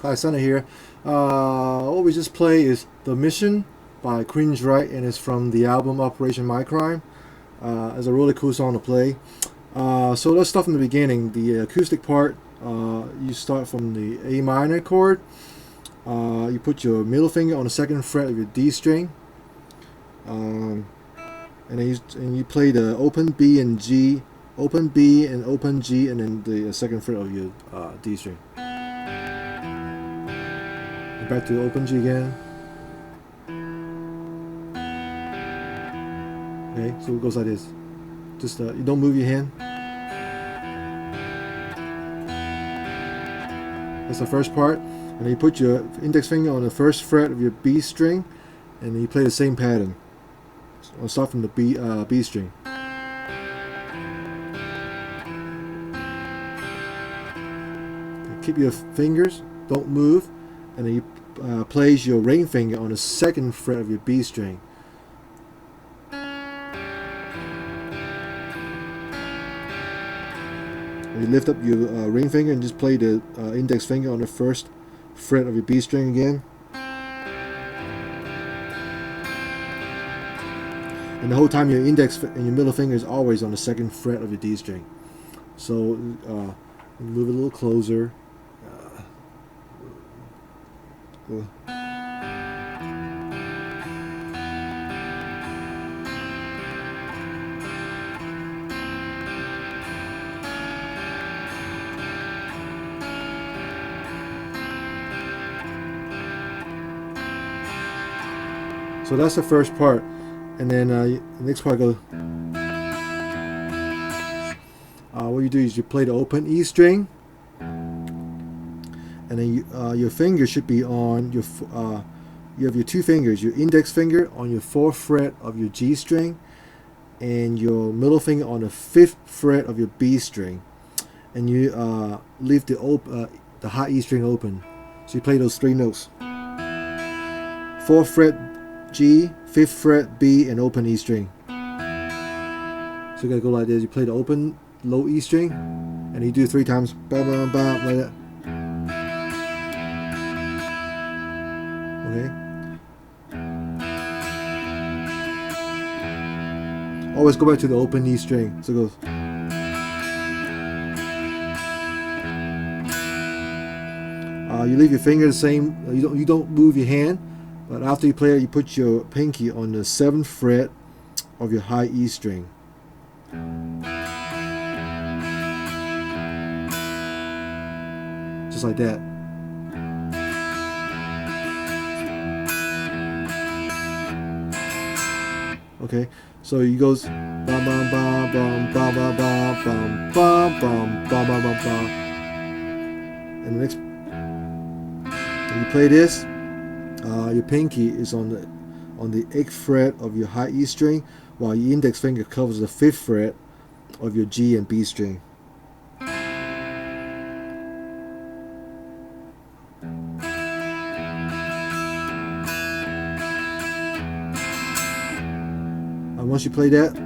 Hi, Sonny here. What we just played is The Mission by Queensryche, and it's from the album Operation Mindcrime. It's a really cool song to play. So let's start from the beginning. The acoustic part, you start from the A minor chord. You put your middle finger on the second fret of your D string, and then you play the open B and G, open B and open G, and then the second fret of your D string. Back to open G again. Okay, so it goes like this. Just you don't move your hand. That's the first part, and then you put your index finger on the first fret of your B string, and then you play the same pattern. So I'll start from the B string. Okay, keep your fingers, don't move, and then you place your ring finger on the second fret of your B string. And you lift up your ring finger and just play the index finger on the first fret of your B string again. And the whole time your index and your middle finger is always on the second fret of your D string. So move it a little closer. So that's the first part, and then the next part goes. What you do is you play the open E string, and then your finger should be on your. You have your two fingers, your index finger on your fourth fret of your G string, and your middle finger on the fifth fret of your B string, and you leave the high E string open. So you play those three notes: fourth fret G, fifth fret B, and open E string. So you gotta go like this. You play the open low E string, and you do 3 times, bam, bam, bam, like that. Okay. Always go back to the open E string. So it goes. You leave your finger the same. You don't move your hand, but after you play it, you put your pinky on the 7th fret of your high E string. Just like that. Okay, so he goes bum bum bum bum bum bum bum bum bum bum bum bum bum bum. And the next, when you play this, your pinky is on the 8th fret of your high E string, while your index finger covers the 5th fret of your G and B string. And once you play that,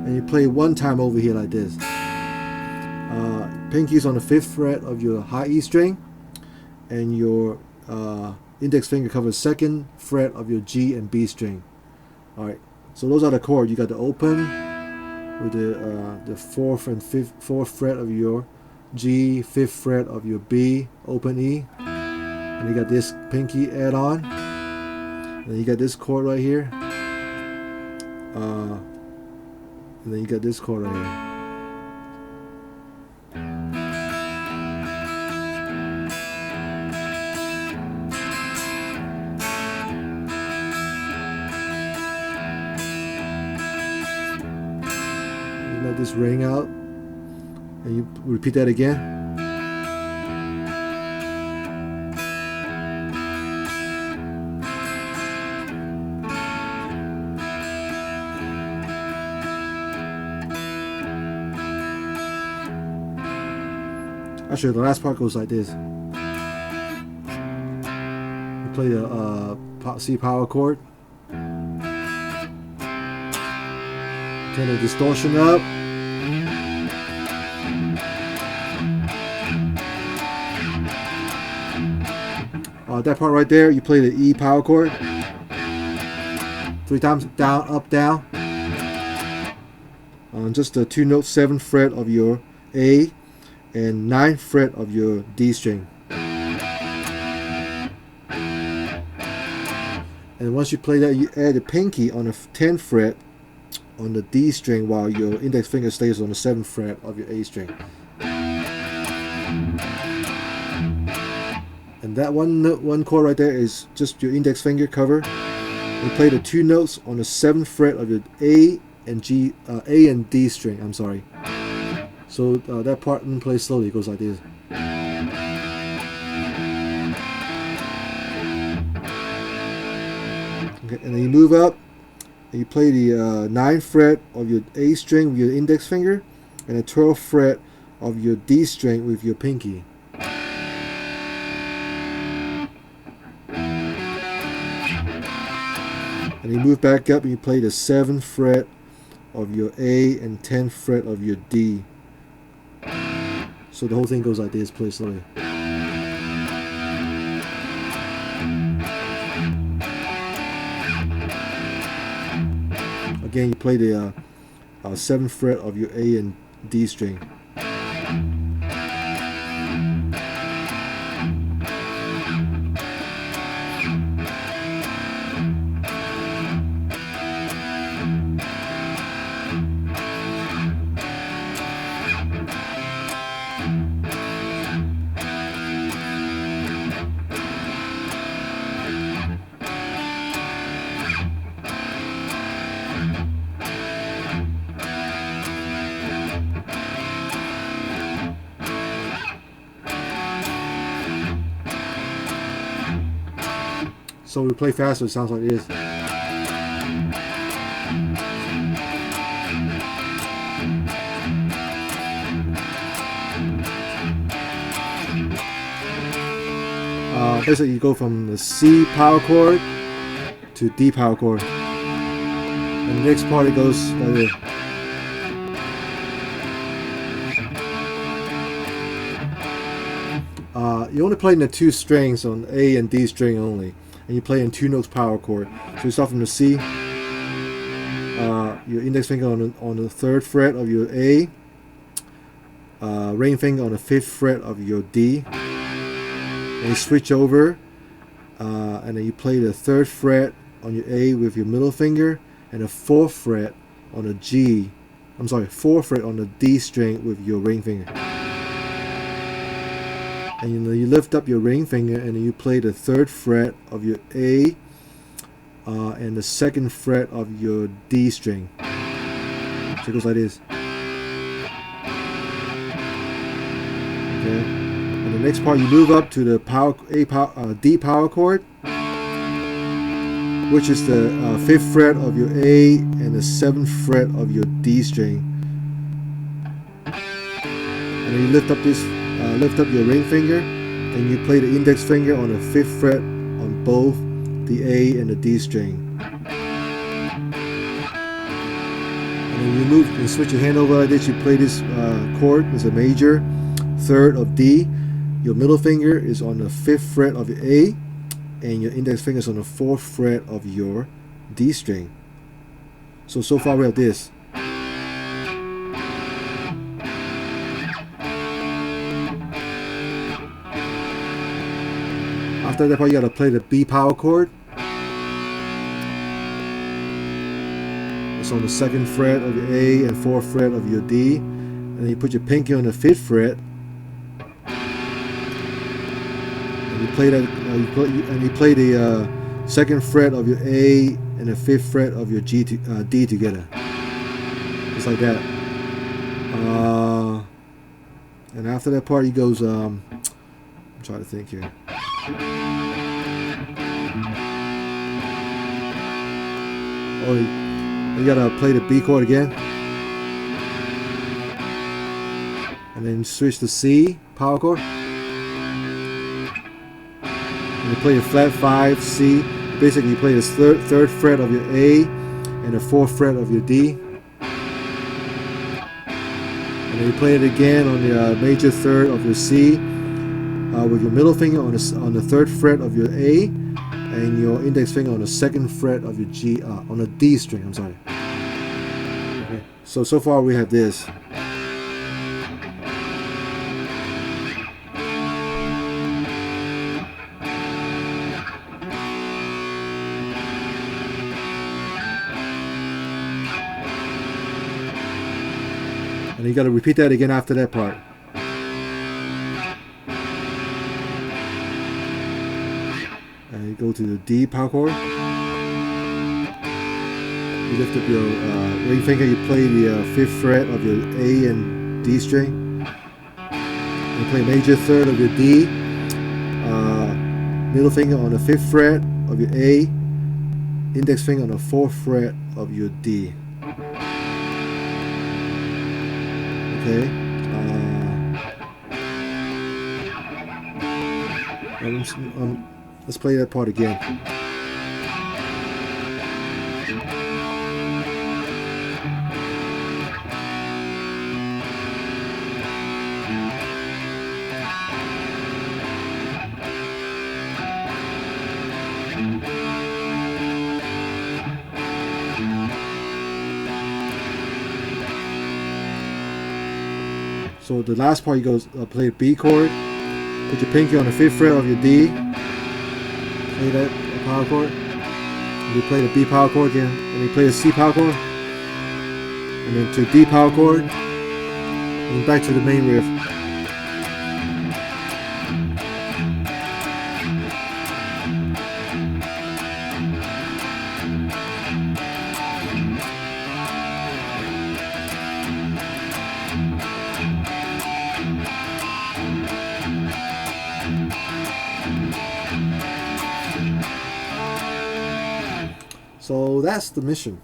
and you play one time over here like this, pinky is on the 5th fret of your high E string, and your index finger covers 2nd fret of your G and B string. Alright, so those are the chords. You got the open with the 4th and 4th fret of your G, 5th fret of your B, open E, and you got this pinky add on, and then you got this chord right here, and then you got this chord right here. let this ring out, and you repeat that again. Actually, the last part goes like this. You play the C power chord, turn the distortion up, that part right there, you play the E power chord 3 times, down, up, down, on just the 2 notes, 7th fret of your A and 9th fret of your D string. And once you play that, you add the pinky on the 10th fret on the D string while your index finger stays on the 7th fret of your A string. And that one chord right there is just your index finger cover. You play the 2 notes on the 7th fret of your A and D string. I'm sorry. So that part plays slowly. It goes like this. Okay, and then you move up and you play the 9th fret of your A string with your index finger and the 12th fret of your D string with your pinky. And you move back up and you play the 7th fret of your A and 10th fret of your D. So the whole thing goes like this, play slowly. Again, you play the 7th fret of your A and D string. So we play faster, it sounds like this. Basically you go from the C power chord to D power chord. And the next part it goes like this. You only play in the 2 strings on A and D string only. And you play in 2 notes power chord. So you start from the C, your index finger on the 3rd fret of your A, ring finger on the 5th fret of your D, and you switch over, and then you play the 3rd fret on your A with your middle finger, and the 4th fret on the 4th fret on the D string with your ring finger. And you lift up your ring finger and you play the 3rd fret of your A and the 2nd fret of your D string. So it goes like this. Okay. And the next part you move up to the D power chord, which is the 5th fret of your A and the 7th fret of your D string. And then you lift up your ring finger and you play the index finger on the 5th fret on both the A and the D string. And then you move and switch your hand over like this. You play this chord. It's a major 3rd of D. Your middle finger is on the 5th fret of your A and your index finger is on the 4th fret of your D string. So far we have this. After that part, you gotta play the B power chord. It's on the 2nd fret of your A and 4th fret of your D, and then you put your pinky on the 5th fret, and you play that. You play the 2nd fret of your A and the 5th fret of your D together, just like that. And after that part, he goes. I'm trying to think here. Oh, you gotta play the B chord again, and then switch to C power chord. And you play the flat 5 C. Basically, you play the third fret of your A and the 4th fret of your D. And then you play it again on the major third of your C with your middle finger on the 3rd fret of your A and your index finger on the 2nd fret of your G, on the D string. I'm sorry. Okay. So far we have this. And you got to repeat that again after that part. And you go to the D power chord. You lift up your ring finger, you play the 5th fret of your A and D string. You play major third of your D. Middle finger on the 5th fret of your A. Index finger on the 4th fret of your D. Okay. Let's play that part again. So the last part, you go play a B chord, put your pinky on the 5th fret of your D, play that power chord, and you play the B power chord again, and you play the C power chord, and then to D power chord, and back to the main riff. So that's the mission.